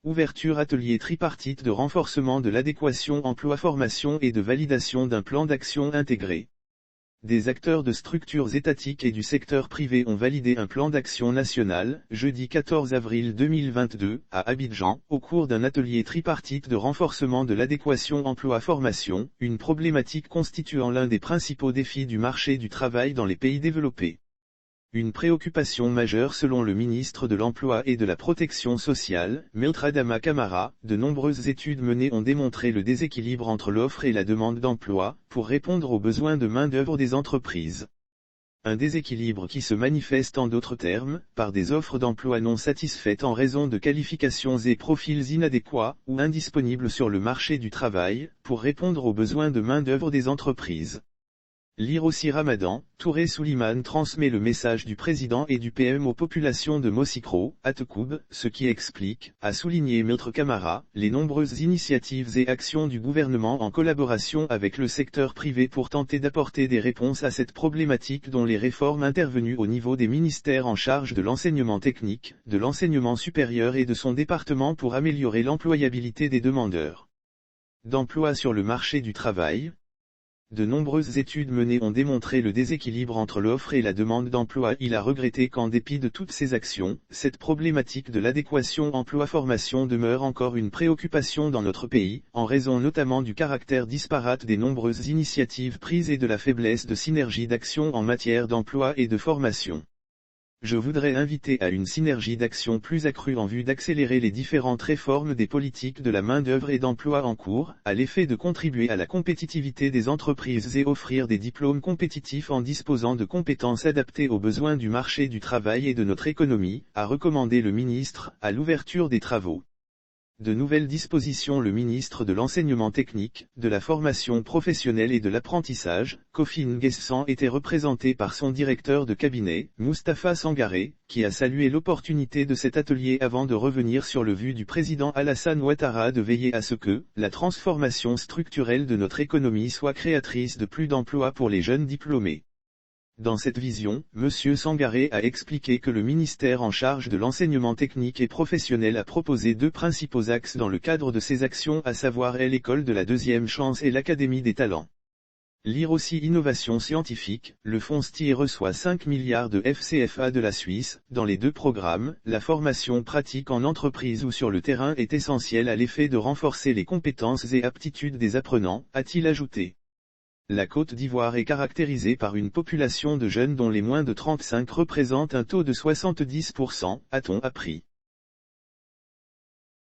Ouverture atelier tripartite de renforcement de l'adéquation emploi-formation et de validation d'un plan d'action intégré. Des acteurs de structures étatiques et du secteur privé ont validé un plan d'action national, jeudi 14 avril 2022, à Abidjan, au cours d'un atelier tripartite de renforcement de l'adéquation emploi-formation, une problématique constituant l'un des principaux défis du marché du travail dans les pays développés. Une préoccupation majeure selon le ministre de l'Emploi et de la Protection sociale, Maître Adama Camara. De nombreuses études menées ont démontré le déséquilibre entre l'offre et la demande d'emploi, pour répondre aux besoins de main-d'œuvre des entreprises. Un déséquilibre qui se manifeste en d'autres termes, par des offres d'emploi non satisfaites en raison de qualifications et profils inadéquats, ou indisponibles sur le marché du travail, pour répondre aux besoins de main-d'œuvre des entreprises. Lire aussi Ramadan, Touré Souliman transmet le message du président et du PM aux populations de Mossikro, à Tekoub, ce qui explique, a souligné Maître Camara, les nombreuses initiatives et actions du gouvernement en collaboration avec le secteur privé pour tenter d'apporter des réponses à cette problématique dont les réformes intervenues au niveau des ministères en charge de l'enseignement technique, de l'enseignement supérieur et de son département pour améliorer l'employabilité des demandeurs d'emploi sur le marché du travail. De nombreuses études menées ont démontré le déséquilibre entre l'offre et la demande d'emploi. Il a regretté qu'en dépit de toutes ces actions, cette problématique de l'adéquation emploi-formation demeure encore une préoccupation dans notre pays, en raison notamment du caractère disparate des nombreuses initiatives prises et de la faiblesse de synergie d'action en matière d'emploi et de formation. Je voudrais inviter à une synergie d'action plus accrue en vue d'accélérer les différentes réformes des politiques de la main-d'œuvre et d'emploi en cours, à l'effet de contribuer à la compétitivité des entreprises et offrir des diplômes compétitifs en disposant de compétences adaptées aux besoins du marché du travail et de notre économie, a recommandé le ministre, à l'ouverture des travaux. De nouvelles dispositions. Le ministre de l'Enseignement technique, de la formation professionnelle et de l'apprentissage, Kofi Nguessan, était représenté par son directeur de cabinet, Moustapha Sangaré, qui a salué l'opportunité de cet atelier avant de revenir sur le vœu du président Alassane Ouattara de veiller à ce que la transformation structurelle de notre économie soit créatrice de plus d'emplois pour les jeunes diplômés. Dans cette vision, M. Sangaré a expliqué que le ministère en charge de l'enseignement technique et professionnel a proposé deux principaux axes dans le cadre de ces actions, à savoir l'école de la deuxième chance et l'Académie des talents. Lire aussi Innovation scientifique, le fonds STIE reçoit 5 milliards de FCFA de la Suisse. Dans les deux programmes, la formation pratique en entreprise ou sur le terrain est essentielle à l'effet de renforcer les compétences et aptitudes des apprenants, a-t-il ajouté. La Côte d'Ivoire est caractérisée par une population de jeunes dont les moins de 35 représentent un taux de 70%, a-t-on appris.